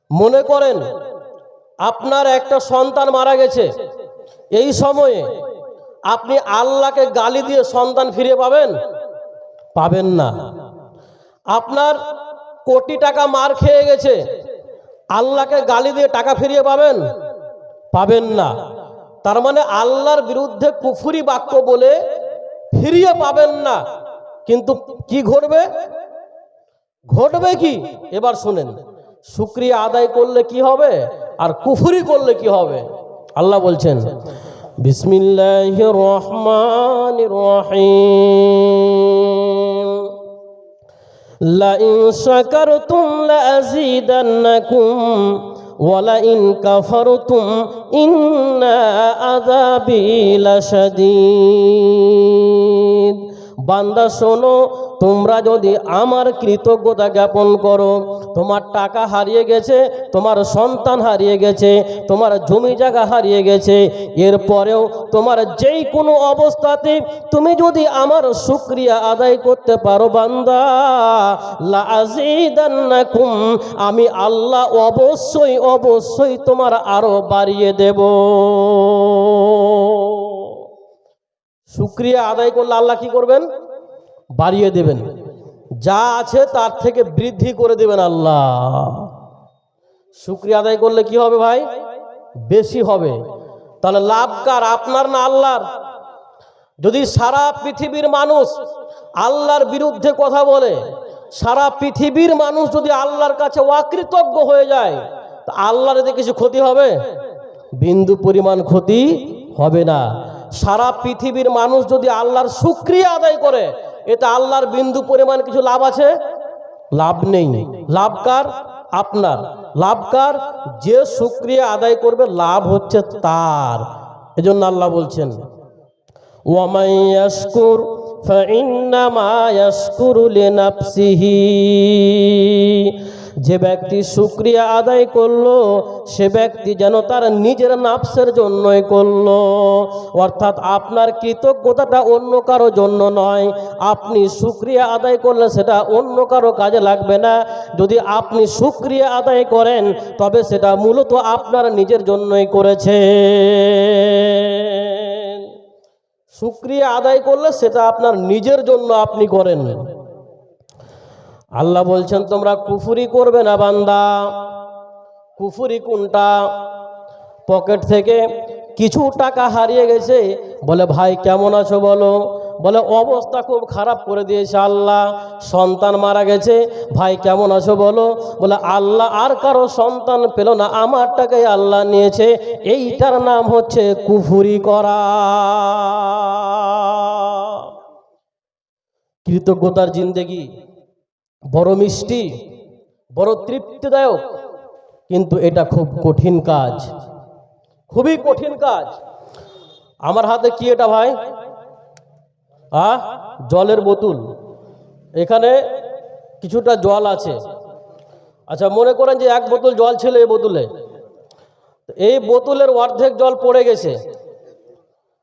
মনে করেন আপনার একটা সন্তান মারা গেছে, এই সময়ে আপনি আল্লাহকে গালি দিয়ে সন্তান ফিরে পাবেন? পাবেন না। আপনার কোটি টাকা মার খেয়ে গেছে, আল্লাহকে গালি দিয়ে টাকা ফিরিয়ে পাবেন? পাবেন না। তার মানে আল্লাহর বিরুদ্ধে কুফরি বাক্য বলে ফিরিয়ে পাবেন না। কিন্তু কি ঘটবে? ঘটবে কি? এবার শুনেন, শুকরিয়া আদায় করলে কি হবে আর কুফরি করলে কি হবে। আল্লাহ বলছেন, বিসমিল্লাহির রহমানির রহিম, লাইন শাকারতুম লাযীদান্নাকুম ওয়া লাইন কাফারতুম ইন্না আযাবি লাশাদীদ। বান্দা শোনো, তোমরা যদি আমার কৃতজ্ঞতা জ্ঞাপন করো, তোমার টাকা হারিয়ে গেছে, তোমার সন্তান হারিয়ে গেছে, তোমার জমি জায়গা হারিয়ে গেছে, এরপরেও তোমার যেই কোনো অবস্থাতে তুমি যদি আমার শুকরিয়া আদায় করতে পারো বান্দা, লাযীদান্নাকুম, আমি আল্লাহ অবশ্যই অবশ্যই তোমার আরো বাড়িয়ে দেব। শুকরিয়া আদায় করলে আল্লাহ কি করবেন? বাড়িয়ে দেবেন। যা আছে তার থেকে বৃদ্ধি করে দেবেন আল্লাহ। শুকরিয়া আদায় করলে কি হবে ভাই? বেশি হবে। তাহলে লাভ কার? আপনার না আল্লাহর? যদি সারা পৃথিবীর মানুষ আল্লাহর বিরুদ্ধে কথা বলে, সারা পৃথিবীর মানুষ যদি আল্লাহর কাছে অকৃতজ্ঞ হয়ে যায়, তা আল্লাহর এতে কিছু ক্ষতি হবে? বিন্দু পরিমাণ ক্ষতি হবে না। সারা পৃথিবীর মানুষ যদি আল্লাহর শুকরিয়া আদায় করে, এতে আল্লাহর বিন্দু পরিমাণ কিছু লাভ আছে? লাভ নেই। লাভ কার? আপনার। লাভ কার? যে শুকরিয়া আদায় করবে, লাভ হচ্ছে তার। এজন্য আল্লাহ বলছেন, ওয়ামান ইয়াশকুর ফাইন্নামা ইয়াশকুরু লিনাফসিহি। যে ব্যক্তি শুকরিয়া আদায় করলো, সে ব্যক্তি যেন তার নিজের নাফসের জন্যই করলো। অর্থাৎ আপনার কৃতজ্ঞতাটা অন্য কারো জন্য নয়। আপনি শুকরিয়া আদায় করলে সেটা অন্য কারো কাজে লাগবে না। যদি আপনি শুকরিয়া আদায় করেন, তবে সেটা মূলত আপনার নিজের জন্যই করেছেন। শুকরিয়া আদায় করলে সেটা আপনার নিজের জন্য আপনি করেন। আল্লাহ বলছেন, তোমরা কুফরি করবে না বান্দা। কুফরি কোনটা? পকেট থেকে কিছু টাকা হারিয়ে গেছে, বলে ভাই কেমন আছো বলো, বলে অবস্থা খুব খারাপ করে দিয়েছে আল্লাহ। সন্তান মারা গেছে, ভাই কেমন আছো বলো, বলে আল্লাহ আর কারো সন্তান পেল না, আমার টাকাই আল্লাহ নিয়েছে। এইটার নাম হচ্ছে কুফরি করা। কৃতজ্ঞতার জিন্দেগি বড় মিষ্টি, বড় তৃপ্তিদায়ক, কিন্তু এটা খুব কঠিন কাজ, খুবই কঠিন কাজ। আমার হাতে কি এটা ভাই? জলের বোতল। এখানে কিছুটা জল আছে। আচ্ছা, মনে করেন যে এক বোতল জল ছিল এই বোতলে, এই বোতলের অর্ধেক জল পড়ে গেছে।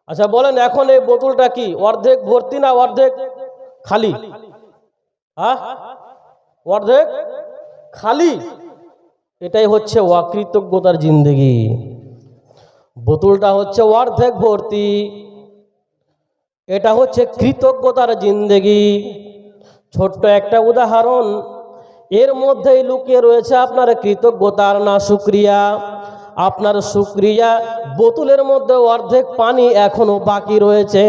আচ্ছা বলেন, এখন এই বোতলটা কি অর্ধেক ভর্তি না অর্ধেক খালি? অর্ধেক খালি। এটাই হচ্ছে অকৃতজ্ঞতার জিন্দেগি। বোতলটা হচ্ছে অর্ধেক ভর্তি, এটা হচ্ছে কৃতজ্ঞতার জিন্দেগি। ছোট্ট একটা উদাহরণ, এর মধ্যেই লুকিয়ে রয়েছে আপনার কৃতজ্ঞতার না শুকরিয়া। আপনার শুকরিয়া বোতলের মধ্যে অর্ধেক পানি এখনো বাকি রয়েছে,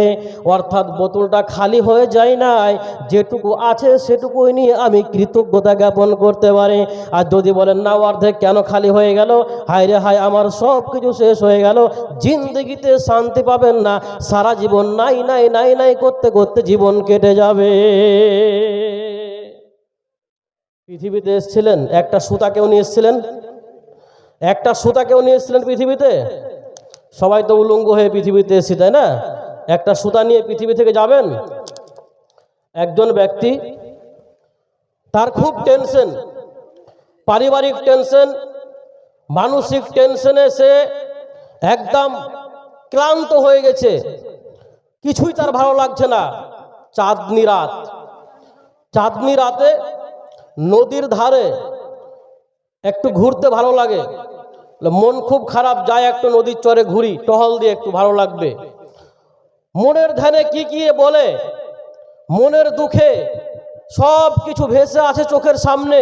অর্থাৎ বোতলটা খালি হয়ে যায় নাই। যেটুকু আছে সেটুকুই নিয়ে আমি কৃতজ্ঞতা জ্ঞাপন করতে পারি। আর যদি বলেন না অর্ধেক কেন খালি হয়ে গেল, হায় রে হায় আমার সব কিছু শেষ হয়ে গেল, জিন্দগিতে শান্তি পাবেন না। সারা জীবন নাই নাই নাই নাই করতে করতে জীবন কেটে যাবে। পৃথিবীতে এসেছিলেন, একটা সুতাকেও নিয়ে এসেছিলেন, একটা সুতাকেও নিয়ে এসেছিলেন পৃথিবীতে। সবাই তো উলঙ্গ হয়ে পৃথিবীতে এসেছি, তাই না? একটা সুতা নিয়ে পৃথিবী থেকে যাবেন? একজন ব্যক্তি, তার খুব টেনশন, পারিবারিক টেনশন, মানসিক টেনশনে সে একদম ক্লান্ত হয়ে গেছে, কিছুই তার ভালো লাগছে না। চাঁদনি রাত, চাঁদনি রাতে নদীর ধারে একটু ঘুরতে ভালো লাগে, মন খুব খারাপ, যায় একটু নদীর চরে ঘুরি, টহল দিয়ে একটু ভালো লাগবে। মনের ধ্যানে কি কি বলে, মনের দুঃখে সব কিছু ভেসে আছে চোখের সামনে,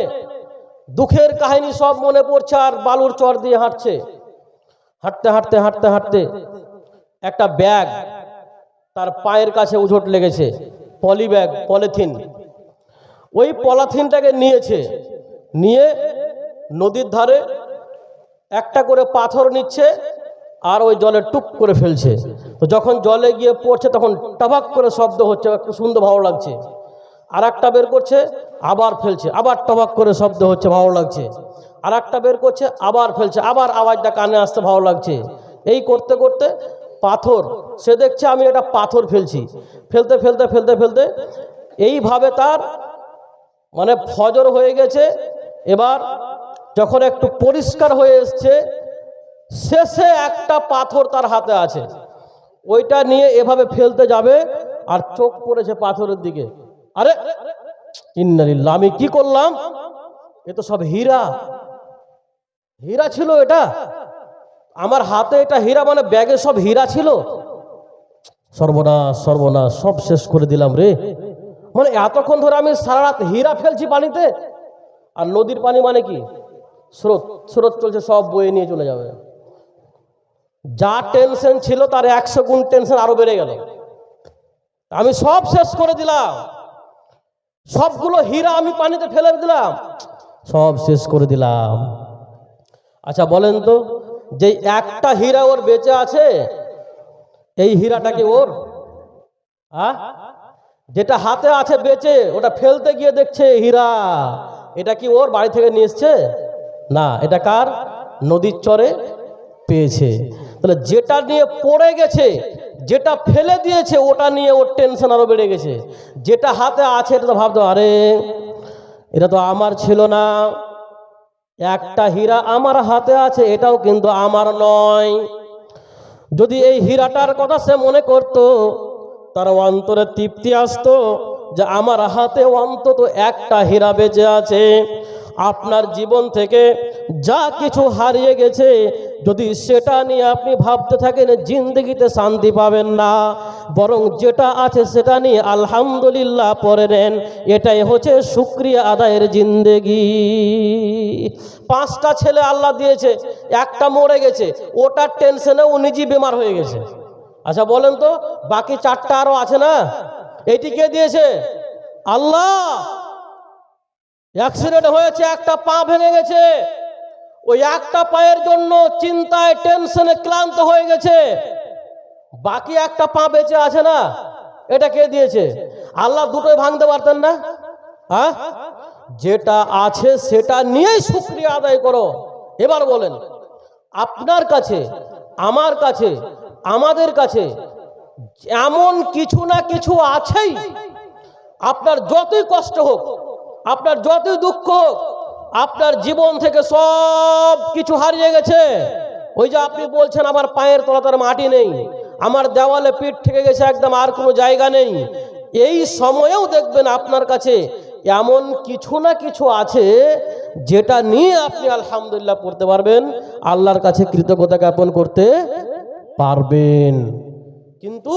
দুঃখের কাহিনী সব মনে পড়ছে, আর বালুর চর দিয়ে হাঁটছে। হাঁটতে হাঁটতে হাঁটতে হাঁটতে একটা ব্যাগ তার পায়ের কাছে উঝোট লেগেছে, পলি ব্যাগ, পলিথিন। ওই পলিথিনটাকে নিয়েছে, নিয়ে নদীর ধারে একটা করে পাথর নিচ্ছে আর ওই জলে টুপ করে ফেলছে। তো যখন জলে গিয়ে পড়ছে তখন টবাক করে শব্দ হচ্ছে, একটু সুন্দর ভালো লাগছে। আর একটা বের করছে, আবার ফেলছে, আবার টবাক করে শব্দ হচ্ছে, ভালো লাগছে। আর একটা বের করছে, আবার ফেলছে, আবার আওয়াজটা কানে আসতে ভালো লাগছে। এই করতে করতে পাথর, সে দেখছে আমি এটা পাথর ফেলছি, ফেলতে ফেলতে ফেলতে ফেলতে এইভাবে তার মানে ফজর হয়ে গেছে। এবার যখন একটু পরিষ্কার হয়ে এসছে, শেষে একটা পাথর তার হাতে আছে, ওইটা নিয়ে এভাবে ফেলতে যাবে আর চোখ পড়েছে পাথরের দিকে। আরে ইন্নালিল্লাহ, আমি কি করলাম? এ তো সব হীরা, হীরা ছিল এটা আমার হাতে, এটা হীরা মানে ব্যাগে সব হীরা ছিল। সর্বনাশ সর্বনাশ, সব শেষ করে দিলাম রে। মানে এতক্ষণ ধরে আমি সারা রাত হীরা ফেলছি পানিতে, আর নদীর পানি মানে কি স্রোত, স্রোত চলছে, সব বয়ে নিয়ে চলে যাবে। যা টেনশন ছিল তার 100 গুণ টেনশন আরো বেড়ে গেল। আমি সব শেষ করে দিলাম, সবগুলো হীরা আমি পানিতে ফেলে দিলাম, সব শেষ করে দিলাম। আচ্ছা বলেন তো, যে একটা হীরা ওর বেঁচে আছে, এই হীরাটা কি ওর? যেটা হাতে আছে বেঁচে, ওটা ফেলতে গিয়ে দেখছে হীরা, এটা কি ওর বাড়ি থেকে নিয়ে এসছে? না, এটা কার? নদীর চরে পেয়েছে। তাহলে যেটা নিয়ে পড়ে গেছে, যেটা ফেলে দিয়েছে, ওটা নিয়ে ওর টেনশন আরো বেড়ে গেছে। যেটা হাতে আছে এটা তো ভাবতো, আরে এটা তো আমার ছিল না, একটা হীরা আমার হাতে আছে, এটাও কিন্তু আমার নয়। যদি এই হীরাটার কথা সে মনে করত, তার অন্তরে তৃপ্তি আসতো যে আমার হাতে অন্তত একটা হীরা বেঁচে আছে। আপনার জীবন থেকে যা কিছু হারিয়ে গেছে, যদি সেটা নিয়ে আপনি ভাবতে থাকেন, জিন্দগিতে শান্তি পাবেন না। বরং যেটা আছে সেটা নিয়ে আলহামদুলিল্লাহ পড়ে নেন, এটাই হচ্ছে শুকরিয়া আদায়ের জিন্দগি। 5টা ছেলে আল্লাহ দিয়েছে, একটা মরে গেছে, ওটার টেনশনে ও নিজেই বেমার হয়ে গেছে। আচ্ছা বলেন তো, বাকি 4টা আরো আছে না, এটি কে দিয়েছে? আল্লাহ। অ্যাক্সিডেন্ট হয়েছে, একটা পা ভেঙে গেছে, ওই একটা পায়ের জন্য চিন্তায় টেনশনে ক্লান্ত হয়ে গেছে, বাকি একটা পা বেঁচে আছে না, এটা কে দিয়েছে? আল্লাহ দুটোই ভাঙতে পারতেন না? হ্যাঁ, যেটা আছে সেটা নিয়েই শুকরিয়া আদায় করো। এবার বলেন, আপনার কাছে, আমার কাছে, আমাদের কাছে এমন কিছু না কিছু আছেই। আপনার যতই কষ্ট হোক, আপনার যতই দুঃখ হোক, আপনার জীবন থেকে সব কিছু হারিয়ে গেছে। ওই যে আপনি বলছেন আমার পায়ের তলাতে মাটি নেই, আমার দেওয়ালে পিঠ থেকে গেছে একদম, আর কোনো জায়গা নেই। এই সময়েও দেখবেন আপনার কাছে এমন কিছু না কিছু আছে যেটা নিয়ে আপনি আলহামদুলিল্লাহ পড়তে পারবেন, আল্লাহর কাছে কৃতজ্ঞতা জ্ঞাপন করতে পারবেন। কিন্তু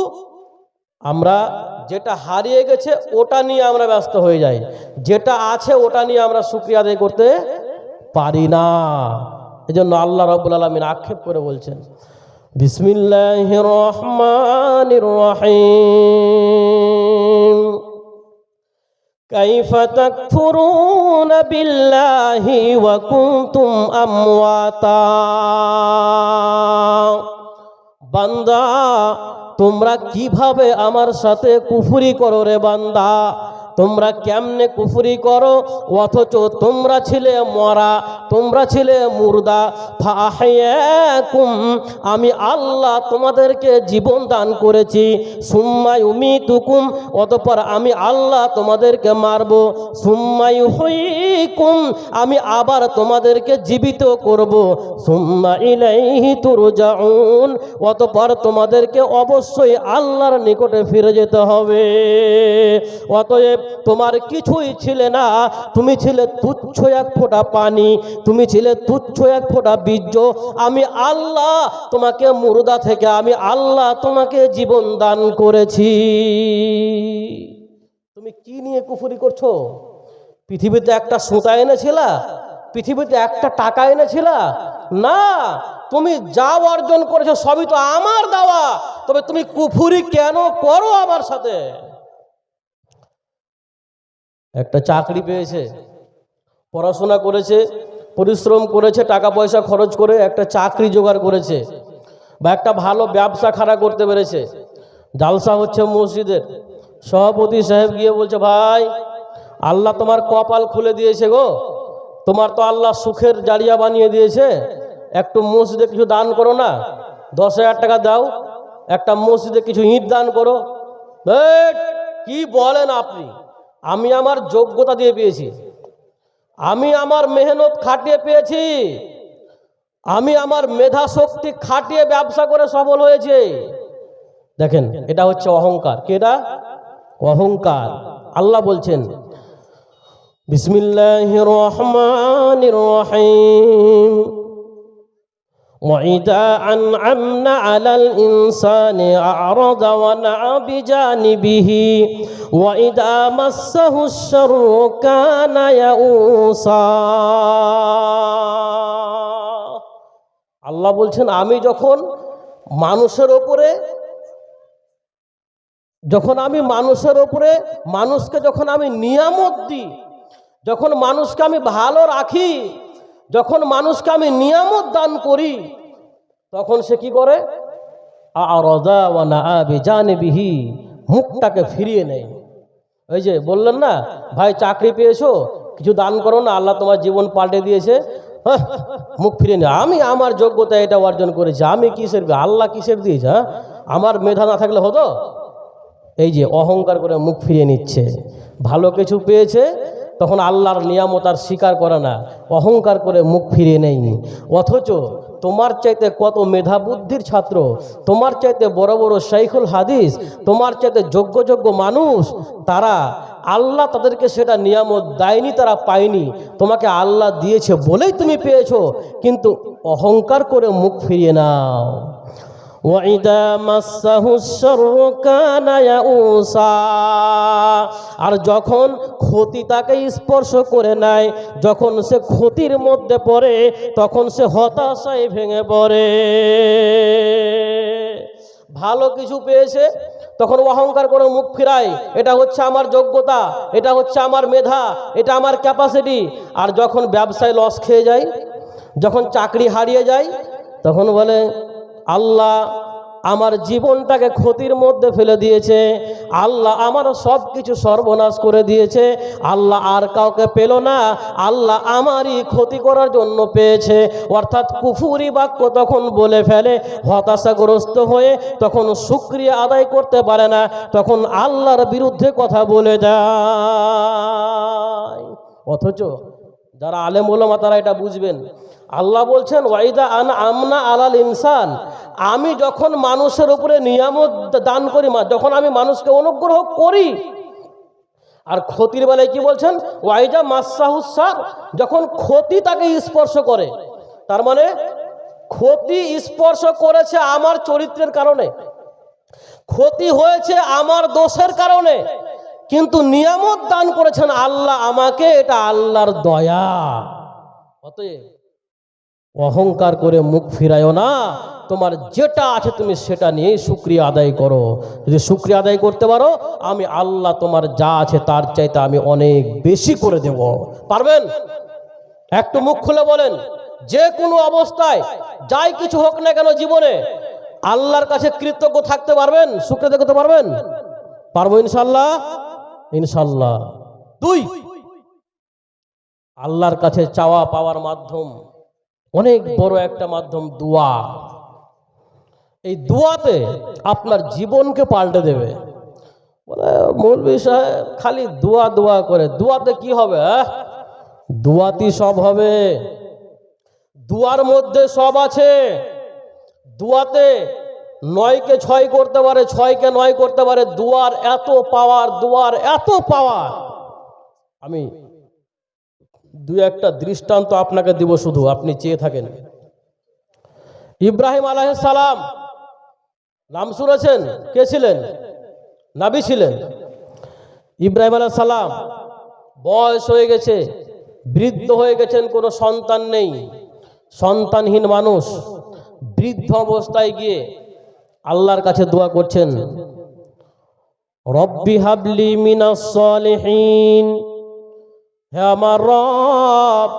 আমরা যেটা হারিয়ে গেছে ওটা নিয়ে আমরা ব্যস্ত হয়ে যাই, যেটা আছে ওটা নিয়ে আমরা শুকরিয়া আদায় করতে পারি না। এজন্য আল্লাহ রাব্বুল আলামিন আক্ষেপ করে বলছেন, বিসমিল্লাহির রহমানির রহিম, কাইফা তাকফুরুনা বিল্লাহি ওয়া কুনতুম আমওয়াতা। বান্দা, তোমরা কিভাবে আমার সাথে কুফরি করো রে বান্দা, তোমরা কেমনে কুফরি করো, অথচ তোমরা ছিলে মরা, তোমরা ছিলে মুর্দা। ফাহিয়াকুম, আমি আল্লাহ তোমাদেরকে জীবন দান করেছি। সুম্মা ইউমিতুকুম, অতঃপর আমি আল্লাহ তোমাদেরকে মারব। সুম্মা ইউহয়িকুম, আমি আবার তোমাদেরকে জীবিত করব। সুম্মা ইলাইহি তুরজাউন, অতঃপর তোমাদেরকে অবশ্যই আল্লাহর নিকটে ফিরে যেতে হবে। অতএব তোমার কিছুই ছিলে না, তুমি ছিলে তুচ্ছ এক ফোঁটা পানি, তুমি ছিলে তুচ্ছ এক ফোঁটা বীর্য। আমি আল্লাহ তোমাকে মুর্দা থেকে আমি আল্লাহ তোমাকে জীবন দান করেছি। তুমি কি নিয়ে কুফরি করছো? পৃথিবীতে একটা সুতা এনেছিলা? পৃথিবীতে একটা টাকা এনেছিলা? না, তুমি যা অর্জন করেছো সবই তো আমার দেওয়া, তবে তুমি কুফরি কেন করো আমার সাথে? একটা চাকরি পেয়েছে, পড়াশোনা করেছে, পরিশ্রম করেছে, টাকা পয়সা খরচ করে একটা চাকরি জোগাড় করেছে, বা একটা ভালো ব্যবসা খাড়া করতে পেরেছে। জালসা হচ্ছে মসজিদের, সভাপতি সাহেব গিয়ে বলছে, ভাই আল্লাহ তোমার কপাল খুলে দিয়েছে গো, তোমার তো আল্লাহ সুখের জারিয়া বানিয়ে দিয়েছে, একটু মসজিদে কিছু দান করো না, 10,000 টাকা দাও, একটা মসজিদে কিছু ইট দান করো। কি বলেন আপনি? আমি আমার যোগ্যতা দিয়ে পেয়েছি, আমি আমার মেহনত খাটিয়ে পেয়েছি, আমি আমার মেধা শক্তি খাটিয়ে ব্যবসা করে সফল হয়েছে। দেখেন, এটা হচ্ছে অহংকার। কেডা? অহংকার। আল্লাহ বলছেন, বিসমিল্লাহির রহমানির রহিম, وَإِذَا أَنْعَمْنَا عَلَى الْإِنسَانِ أَعْرَضَ وَنَأَى بِجَانِبِهِ وَإِذَا مَسَّهُ الشَّرُّ كَانَ يَئُوسًا। আল্লাহ বলছেন, আমি যখন মানুষের ওপরে মানুষকে যখন আমি নিয়ামত দিই, যখন মানুষকে আমি ভালো রাখি, যখন মানুষকে আমি নিয়ামত দান করি, তখন সে কি করে? আ'রাদা ওয়া নাআ বিজানিবিহি, মুখটাকে ফিরিয়ে নেয়। ওই যে বললেন না, ভাই চাকরি পেয়েছো, কিছু দান করো না, আল্লাহ তোমার জীবন পাল্টে দিয়েছে, মুখ ফিরিয়ে নেয়। আমি আমার যোগ্যতা এটা অর্জন করেছি, আমি কিসের, আল্লাহ কিসের দিয়েছে? আমার মেধা না থাকলে হতো? এই যে অহংকার করে মুখ ফিরিয়ে নিচ্ছে। ভালো কিছু পেয়েছে তখন আল্লাহর নিয়ামত আর স্বীকার করে না, অহংকার করে মুখ ফিরিয়ে নেয়নি। অথচ তোমার চাইতে কত মেধা বুদ্ধির ছাত্র, তোমার চাইতে বড় বড় শাইখুল হাদিস, তোমার চাইতে যোগ্য যোগ্য মানুষ, তারা আল্লাহ তাদেরকে সেটা নিয়ামত দেয়নি, তারা পায়নি। তোমাকে আল্লাহ দিয়েছে বলেই তুমি পেয়েছো, কিন্তু অহংকার করে মুখ ফিরিয়ে নাও। وَإِذَا مَسَّهُ الشَّرُّ كَانَ يَئُوسًا, আর যখন ক্ষতি তাকে স্পর্শ করে নেয়, যখন সে ক্ষতির মধ্যে পড়ে, তখন সে হতাশায় ভেঙে পড়ে। ভালো কিছু পেয়েছে তখন অহংকার করে মুখ ফিরায়, এটা হচ্ছে আমার যোগ্যতা, এটা হচ্ছে আমার মেধা, এটা আমার ক্যাপাসিটি। আর যখন ব্যবসায় লস খেয়ে যায়, যখন চাকরি হারিয়ে যায়, তখন বলে আল্লাহ আমার জীবনটাকে ক্ষতির মধ্যে ফেলে দিয়েছে, আল্লাহ আমার সব কিছু সর্বনাশ করে দিয়েছে, আল্লাহ আর কাউকে পেল না, আল্লাহ আমারই ক্ষতি করার জন্য পেয়েছে। অর্থাৎ কুফরি বাক্য তখন বলে ফেলে, হতাশাগ্রস্ত হয়ে তখন শুকরিয়া আদায় করতে পারে না, তখন আল্লাহর বিরুদ্ধে কথা বলে যায়। অথচ যারা আলেম ওলামা তারা এটা বুঝবেন। আল্লাহ বলছেন, ওয়াইদা আনআমনা আলাল ইনসান, আমি যখন মানুষের উপরে নিয়ামত দান করি, যখন আমি মানুষকে অনুগ্রহ করি। আর ক্ষতির বেলায় কি বলছেন? ওয়াইদা মাসাহুস শার, যখন ক্ষতি তাকে স্পর্শ করে। তার মানে ক্ষতি স্পর্শ করেছে আমার চরিত্রের কারণে, ক্ষতি হয়েছে আমার দোষের কারণে, কিন্তু নিয়ামত দান করেছেন আল্লাহ আমাকে, এটা আল্লাহর দয়া। অতএব অহংকার করে মুখ ফিরায়ও না, তোমার যেটা আছে তুমি সেটা নিয়ে শুকরিয়া আদায় করো। যদি শুকরিয়া আদায় করতে পারো, আমি আল্লাহ তোমার যা আছে তার চাইতে আমি অনেক বেশি করে দেব। পারবেন? একটু মুখ খুলে বলেন, যে কোনো অবস্থায় যাই কিছু হোক না কেন জীবনে আল্লাহর কাছে কৃতজ্ঞ থাকতে পারবেন, শুকরিয়া করতে পারবেন? পারবো ইনশাল্লাহ, ইনশাল্লাহ। 2, আল্লাহর কাছে চাওয়া পাওয়ার মাধ্যম, অনেক বড় একটা মাধ্যম দোয়া। এই দোয়াতে আপনার জীবনকে পাল্টে দেবে। বলে মৌলভী সাহেব খালি দোয়া দোয়া করে, দোয়াতে কি হবে? দোয়াতেই সব হবে, দোয়ার মধ্যে সব আছে। দোয়াতে 9কে 6 করতে পারে, 6কে 9 করতে পারে। দুয়ার এত পাওয়ার, দুয়ার এত পাওয়ার। আমি দু একটা দৃষ্টান্ত আপনাকে দিব, শুধু আপনি চেয়ে থাকেন। ইব্রাহিম আলাইহিস সালাম নাম শুনেছেন? কে ছিলেন? নবী ছিলেন। ইব্রাহিম আলাইহিস সালাম বয়স হয়ে গেছে, বৃদ্ধ হয়ে গেছেন, কোনো সন্তান নেই, সন্তানহীন মানুষ। বৃদ্ধ অবস্থায় গিয়ে আল্লাহর কাছে দোয়া করছেন, রব্বি হাবলি মিনাস সলিহিন, হে আমার রব,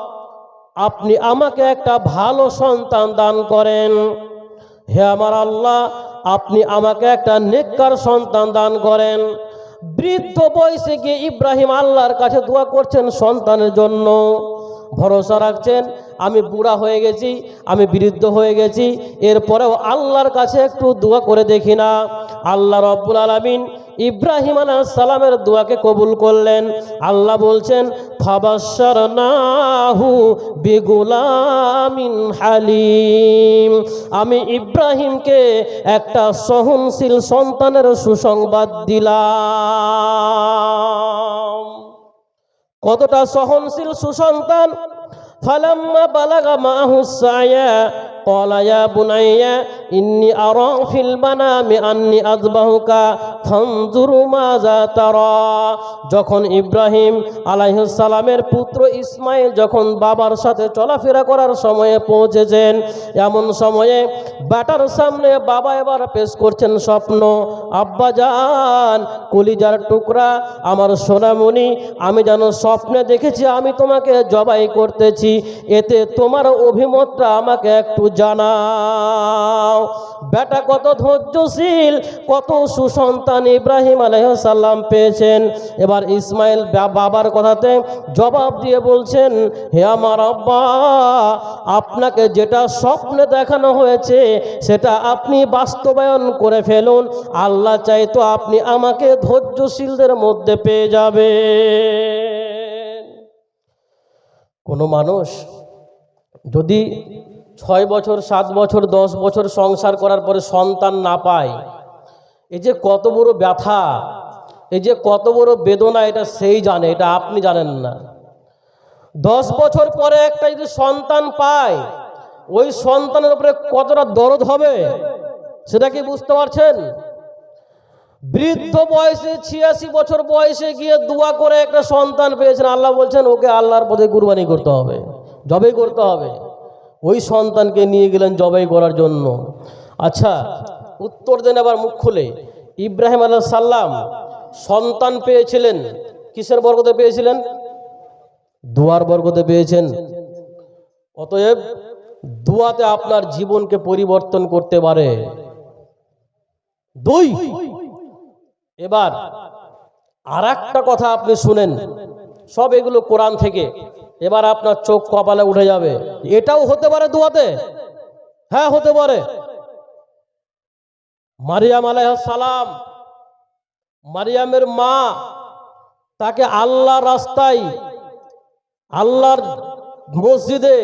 আপনি আমাকে একটা ভালো সন্তান দান করেন। হে আমার আল্লাহ, আপনি আমাকে একটা নেককার সন্তান দান করেন। বৃদ্ধ বয়সে গিয়ে ইব্রাহিম আল্লাহর কাছে দোয়া করছেন সন্তানের জন্য, ভরসা রাখছেন আমি বুড়া হয়ে গেছি, আমি বৃদ্ধ হয়ে গেছি, এরপরেও আল্লাহর কাছে একটু দোয়া করে দেখি না। আল্লাহ রব্বুল আলামিন ইব্রাহিম আলাইহিস সালামের দোয়াকে কবুল করলেন। আল্লাহ বলছেন, ফাবাশশারনাহু বিগুলামিন হালিম, আমি ইব্রাহিমকে একটা সহনশীল সন্তানের সুসংবাদ দিলাম। কতটা সহনশীল সুসন্তান! ফালাম্মা বালাগা মাহুস সায়া ক্বালা ইয়া বুনাইয়া ইন্নী আরা ফিল মানামি আন্নী আযবাহুকা ফানজুর মাযা তারা। যখন ইব্রাহিম আলাইহিস সালামের পুত্র ইসমাইল যখন বাবার সাথে চলাফেরা করার সময়ে পৌঁছেছেন, এমন সময়ে বেটার সামনে বাবা এবার পেশ করছেন স্বপ্ন, আব্বা জান, কলিজার টুকরা, আমার সোনামণি, আমি যেন স্বপ্নে দেখেছি আমি তোমাকে জবাই করতেছি, এতে তোমার অভিমতটা আমাকে একটু জানাও। বেটা কত ধৈর্যশীল, কত সুসন্তান ইব্রাহিম আলাইহিস সালাম পেয়েছেন। এবার ইসমাইল বাবার কথাতে জবাব দিয়ে বলছেন, হে আমার আব্বা, আপনাকে যেটা স্বপ্নে দেখানো হয়েছে সেটা আপনি বাস্তবায়ন করে ফেলুন, আল্লাহ চাইতো আপনি আমাকে ধৈর্যশীলদের মধ্যে পেয়ে যাবেন। কোনো মানুষ যদি 6 বছর, 7 বছর, 10 বছর সংসার করার পরে সন্তান না পায়, এই যে কত বড় ব্যথা, এই যে কত বড় বেদনা, এটা সেই জানে, এটা আপনি জানেন না। 10 বছর পরে একটা যদি সন্তান পায়, ওই সন্তানের উপরে কতটা দরদ হবে সেটা কি বুঝতে পারছেন? বৃদ্ধ বয়সে 86 বছর বয়সে গিয়ে দোয়া করে একটা সন্তান পেয়েছেন, আল্লাহ বলছেন ওকে আল্লাহর পথে কুরবানি করতে হবে, জবাই করতে হবে। ওই সন্তানকে নিয়ে গেলেন জবাই করার জন্য। আচ্ছা, উত্তর দেন আবার মুখ খুলে। ইব্রাহিম আলাইহিস সালাম সন্তান পেয়েছিলেন, কিসের বরকতে পেয়েছিলেন? দোয়ার বরকতে পেয়েছেন। অতএব দোয়াতে আপনার জীবনকে পরিবর্তন করতে পারে। 2, এবার আর একটা কথা আপনি শুনেন, সব এগুলো কোরআন থেকে, এবার আপনার চোখ কপালে উঠে যাবে। এটাও হতে পারে দোয়াতে? হ্যাঁ, হতে পারে। মারিয়াম আলাইহিস সালাম, মারিয়ামের মা, তাকে আল্লাহর রাস্তায়, আল্লাহর মসজিদে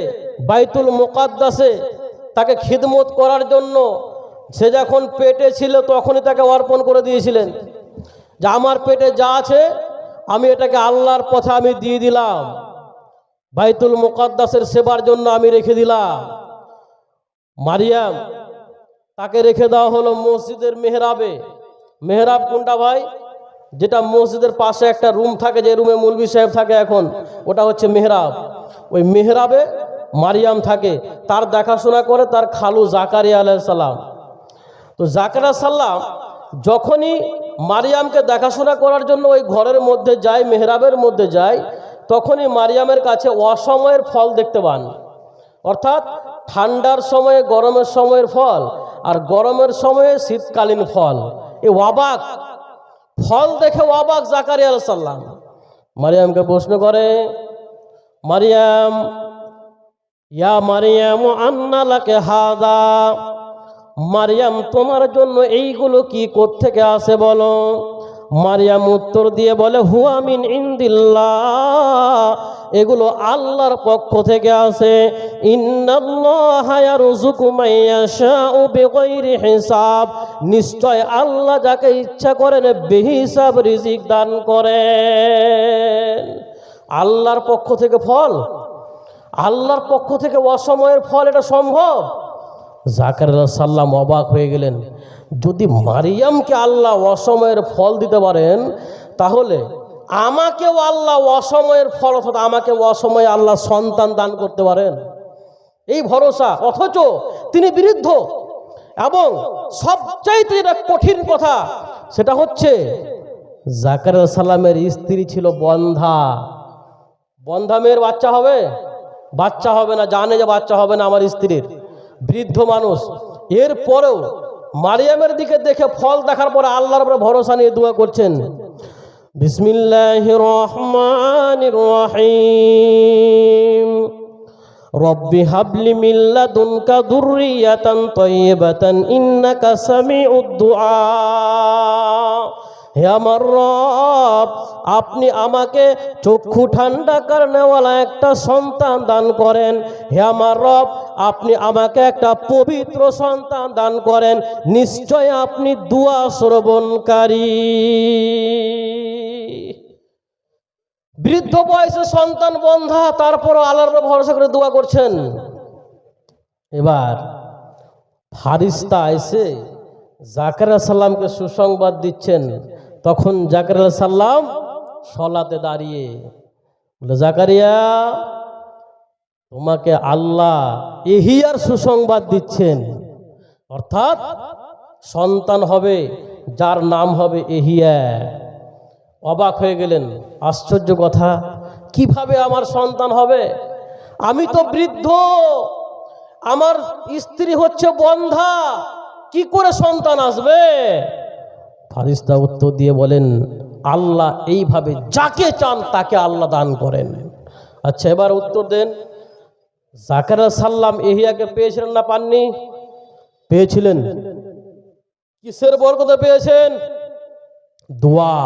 বাইতুল মুকাদ্দাসে তাকে খিদমত করার জন্য, সে যখন পেটে ছিল তখনই তাকে অর্পণ করে দিয়েছিলেন যে আমার পেটে যা আছে আমি এটাকে আল্লাহর পথে আমি দিয়ে দিলাম, বাইতুল মুকাদ্দাসের সেবার জন্য আমি রেখে দিলাম। মারিয়াম, তাকে রেখে দেওয়া হলো মসজিদের মেহরাবে। মেহরাব কোনটা ভাই? যেটা মসজিদের পাশে একটা রুম থাকে, যে রুমে মৌলভী সাহেব থাকে এখন, ওটা হচ্ছে মেহরাব। ওই মেহরাবে মারিয়াম থাকে, তার দেখাশোনা করে তার খালু জাকারিয়া আলাইহিস সালাম। তো জাকারিয়া সাল্লাম যখনই মারিয়ামকে দেখাশোনা করার জন্য ওই ঘরের মধ্যে যায়, মেহরাবের মধ্যে যায়, তখনই মারিয়ামের কাছে অসময়ের ফল দেখতে পান। অর্থাৎ ঠান্ডার সময়ে গরমের সময়ের ফল, আর গরমের সময়ে শীতকালীন ফল। এই অবাক ফল দেখে অবাক জাকারিয়া আলাইহিস সালাম। মারিয়ামকে প্রশ্ন করে, মারিয়াম, ইয়া মারিয়াম আন্না লাকে হাদা, মারিয়াম তোমার জন্য এইগুলো কি কোত্থেকে আসে বলো? মারিয়াম উত্তর দিয়ে বলে, হুয়া মিন ইনদিল্লাহ, এগুলো আল্লাহর পক্ষ থেকে আসে। ইন্নাল্লাহা ইয়ারযুকু মান ইয়াশাউ বিগাইরি হিসাব, নিশ্চয় আল্লাহ যাকে ইচ্ছা করেন বেহিসাব রিজিক দান করেন। আল্লাহর পক্ষ থেকে ফল, আল্লাহর পক্ষ থেকে অসময়ের ফল, এটা সম্ভব? জাকারিয়া সাল্লাম অবাক হয়ে গেলেন। যদি মারিয়ামকে আল্লাহ অসময়ের ফল দিতে পারেন, তাহলে আমাকেও আল্লাহ অসময়ের ফল, অর্থাৎ আমাকে অসময়ে আল্লাহ সন্তান দান করতে পারেন, এই ভরসা। অথচ তিনি বৃদ্ধ, এবং সবচাইতে যেটা কঠিন কথা সেটা হচ্ছে জাকারিয়া সাল্লামের স্ত্রী ছিল বন্ধা। বন্ধা মেয়ের বাচ্চা হবে? বাচ্চা হবে না, জানে যে বাচ্চা হবে না আমার স্ত্রীর, বৃদ্ধ মানুষ। এরপরেও মারিয়ামের দিকে দেখে ফল দেখার পরে আল্লাহর উপরে ভরসা নিয়ে দোয়া করছেন। বিসমিল্লাহির রহমানির রহিম। রব্বি হাবলি মিন লাদুনকা যুররিয়াতান তাইয়্যিবাতান ইন্নাকা সামিউদ দুআ। হে আমার রব, আপনি আমাকে চক্ষু ঠান্ডা করনেওয়ালা একটা সন্তান দান করেন। হে আমার রব, আপনি আমাকে একটা পবিত্র সন্তান দান করেন, নিশ্চয় আপনি দোয়া শ্রবণকারী। বৃদ্ধ বয়সে সন্তান বন্ধা, তারপরও আল্লাহর উপর ভরসা করে দোয়া করছেন। এবার ফারিস্তা এসে জাকারিয়া সাল্লামকে সুসংবাদ দিচ্ছেন। তখন জাকারিয়া সাল্লাম সলাতে দাঁড়িয়ে বলে, জাকারিয়া, তোমাকে আল্লাহ ইহিয়ার সুসংবাদ দিচ্ছেন, অর্থাৎ সন্তান হবে যার নাম হবে ইহিয়া। অবাক হয়ে গেলেন, আশ্চর্য কথা, কিভাবে আমার সন্তান হবে? আমি তো বৃদ্ধ, আমার স্ত্রী হচ্ছে বন্ধা, কি করে সন্তান আসবে? ফারিস্তা উত্তর দিয়ে বলেন, আল্লাহ এইভাবে যাকে চান তাকে আল্লাহ দান করেন। আচ্ছা, এবার উত্তর দেন, জাকারিয়া সাল্লাম ইহিয়াকে পেয়েছিলেন না পাননি? পেয়েছিলেন। কিসের বরকতে পেয়েছেন? দোয়া,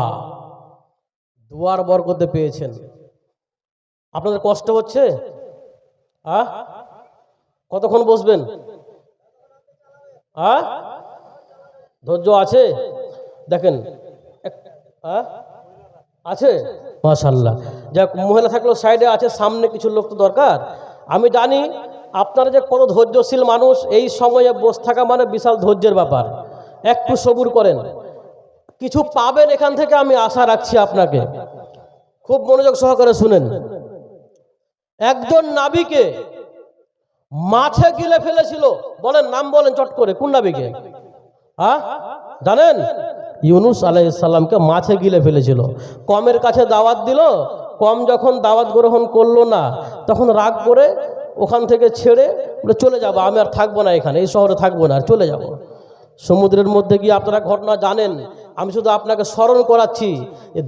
দোয়ার বরকতে পেয়েছেন। আপনাদের কষ্ট হচ্ছে? কতক্ষণ বসবেন? ধৈর্য আছে? দেখেন, আছে মাশাআল্লাহ। যাক, মহিলা থাকলেও সাইডে আছে, সামনে কিছু লোক তো দরকার। আমি জানি আপনারা যে কত ধৈর্যশীল মানুষ, এই সময়ে বসে থাকা মানে বিশাল ধৈর্যের ব্যাপার। একটু সবুর করেন, কিছু পাবেন এখান থেকে, আমি আশা রাখছি আপনাকে। খুব মনোযোগ সহকারে শুনেন। একজন নাবিকে মাছে গিলে ফেলেছিল। বলেন, নাম বলেন চট করে, কোন নাবিকে? জানেন? ইউনুস আলাইহিস সালামকে মাছে গিলে ফেলেছিল। কমের কাছে দাওয়াত দিল, কম যখন দাওয়াত গ্রহণ করলো না, তখন রাগ করে ওখান থেকে ছেড়ে চলে যাব, আমি আর থাকবো না এখানে, এই শহরে থাকবো না, আর চলে যাব। সমুদ্রের মধ্যে গিয়ে আপনারা ঘটনা জানেন, আমি শুধু আপনাকে স্মরণ করাচ্ছি।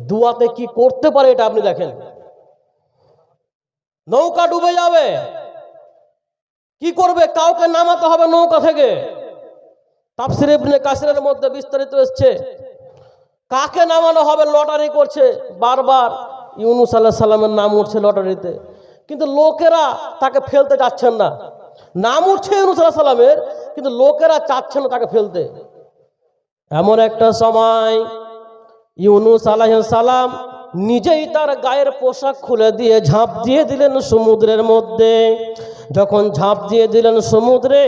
দুয়াতে কি করতে পারে এটা আপনি দেখেন। নৌকা ডুবে যাবে, কি করবে? কাউকে নামাতে হবে নৌকা থেকে। তাফসীর ইবনে কাসিরের মধ্যে বিস্তারিত এসেছে, কাকে নামানো হবে লটারি করছে বারবার। ইউনুস আলাইহিস সালামের নাম উঠছে লটারিতে, কিন্তু লোকেরা তাকে ফেলতে চাচ্ছেন না। নাম উঠছে ইউনুস আলাইহিস সালামের, কিন্তু লোকেরা চাচ্ছে না তাকে ফেলতে। এমন একটা সময় ইউনুস আলাইহিস সালাম নিজেই তার গায়ের পোশাক খুলে দিয়ে ঝাঁপ দিয়ে দিলেন সমুদ্রের মধ্যে। যখন ঝাঁপ দিয়ে দিলেন সমুদ্রে,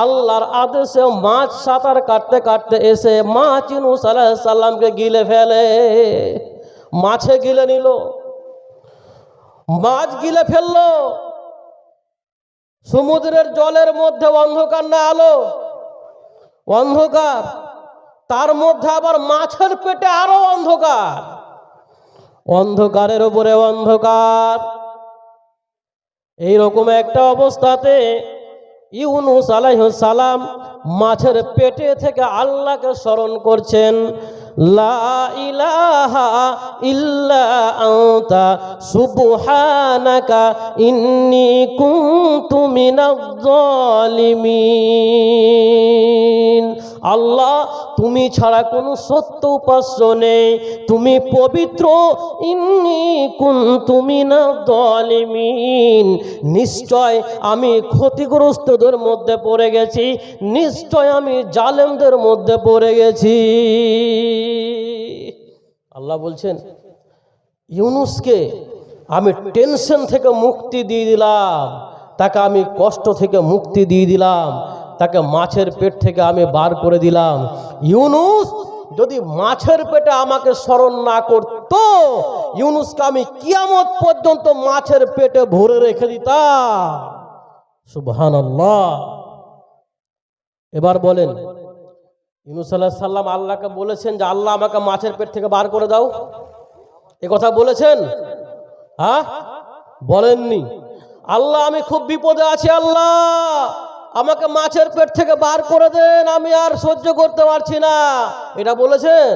আল্লাহর আদেশে মাছ সাঁতার কাটতে কাটতে এসে মাছ ইউনুস আলাইহিস সালামকে গিলে ফেলে। মাছে গিলে নিল, মাছ গিলে ফেললো। সমুদ্রের জলের মধ্যে অন্ধকার না আলো? অন্ধকার। তার মধ্যে আবার মাছের পেটে আরো অন্ধকার, অন্ধকারের উপরে অন্ধকার। এইরকম একটা অবস্থাতে ইউনুস আলাইহিস সালাম মাছের পেটে থেকে আল্লাহকে স্মরণ করছেন, লা ইলাহা ইল্লা আনতা সুবহানাকা ইন্নী কুনতু মিনাজ জালিমিন। আল্লাহ, তুমি ছাড়া কোনো সত্য উপাস্য নেই, তুমি পবিত্র। ইন্নী কুনতু মিনাজ জালিমিন, নিশ্চয় আমি ক্ষতিগ্রস্তদের মধ্যে পড়ে গেছি, নিশ্চয় আমি জালেমদের মধ্যে পড়ে গেছি। আল্লাহ বলছেন ইউনুসকে আমি টেনশন থেকে মুক্তি দিয়ে দিলাম, তাকে আমি কষ্ট থেকে মুক্তি দিয়ে দিলাম, তাকে মাছের পেট থেকে আমি বার করে দিলাম। ইউনুস যদি মাছের পেটে আমাকে স্মরণ না করত, ইউনুসকে আমি কিয়ামত পর্যন্ত মাছের পেটে ভরে রেখে দিতাম। সুবহানাল্লাহ। এবার বলেন, ইউনুস আলাইহিস সালাম আল্লাহকে বলেছেন যে আল্লাহ আমাকে মাছের পেট থেকে বার করে দাও, এ কথা বলেছেন? হ্যাঁ, বলেননি। আল্লাহ আমি খুব বিপদে আছি, আল্লাহ আমাকে মাছের পেট থেকে বার করে দেন, আমি আর সহ্য করতে পারছি না, এটা বলেছেন?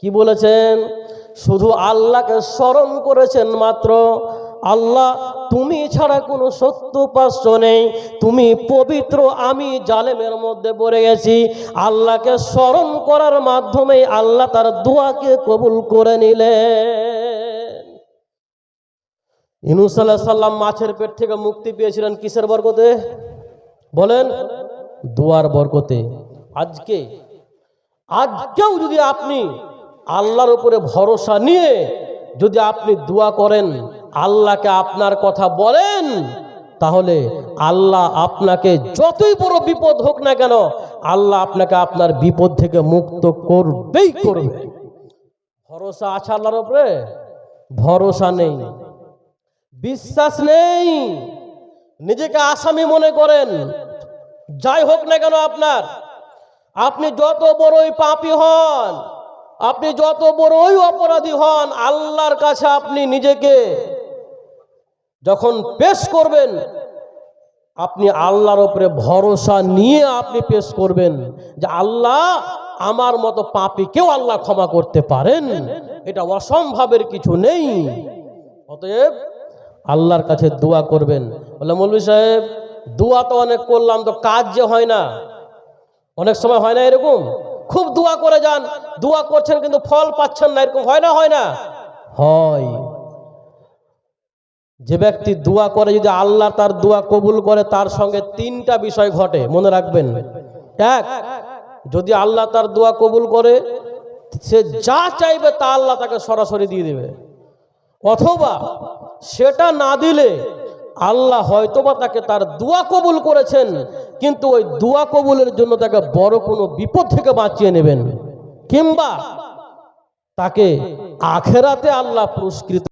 কি বলেছেন? শুধু আল্লাহকে স্মরণ করেছেন মাত্র। আল্লাহ তুমি ছাড়া কোনো সত্য উপাস্য নেই, তুমি পবিত্র, আমি জালেমের মধ্যে পড়ে গেছি। আল্লাহকে স্মরণ করার মাধ্যমে আল্লাহ তার দোয়াকে কবুল করে নিলেন। ইউনুস আলাইহিস সালাম মাছের পেট থেকে মুক্তি পেয়েছিলেন কিসের বরকতে? বলেন, দোয়ার বরকতে। আজকেও যদি আপনি আল্লাহর উপরে ভরসা নিয়ে যদি আপনি দোয়া করেন, আল্লাহকে আপনার কথা বলেন, তাহলে আল্লাহ আপনাকে যতই বড় বিপদ হোক না কেন, আল্লাহ আপনাকে আপনার বিপদ থেকে মুক্ত করবেই করবে। ভরসা আছে আল্লাহর উপরে? ভরসা নেই, বিশ্বাস নেই, নিজেকে আসামি মনে করেন, যাই হোক না কেন আপনার, আপনি যত বড়ই পাপী হন, আপনি যত বড়ই অপরাধী হন, আল্লাহর কাছে আপনি নিজেকে যখন পেশ করবেন, আপনি আল্লাহর উপরে ভরসা নিয়ে আপনি পেশ করবেন যে আল্লাহ আমার মতো পাপীকেও আল্লাহ ক্ষমা করতে পারেন, এটা অসম্ভবের কিছু নেই। অতএব আল্লাহর কাছে দোয়া করবেন। বলে মৌলভী সাহেব দোয়া তো অনেক করলাম, তো কাজ যে হয় না, অনেক সময় হয় না এরকম, খুব দোয়া করে যান, দোয়া করছেন কিন্তু ফল পাচ্ছেন না, এরকম হয় না? হয় না? হয়। যে ব্যক্তি দোয়া করে যদি আল্লাহ তার দোয়া কবুল করে, তার সঙ্গে তিনটা বিষয় ঘটে, মনে রাখবেন। এক, যদি আল্লাহ তার দোয়া কবুল করে, সে যা চাইবে তা আল্লাহ তাকে সরাসরি দিয়ে দেবে। অথবা সেটা না দিলে আল্লাহ হয়তোবা তাকে তার দোয়া কবুল করেছেন, কিন্তু ওই দোয়া কবুলের জন্য তাকে বড় কোনো বিপদ থেকে বাঁচিয়ে নেবেন, কিংবা তাকে আখেরাতে আল্লাহ পুরস্কৃত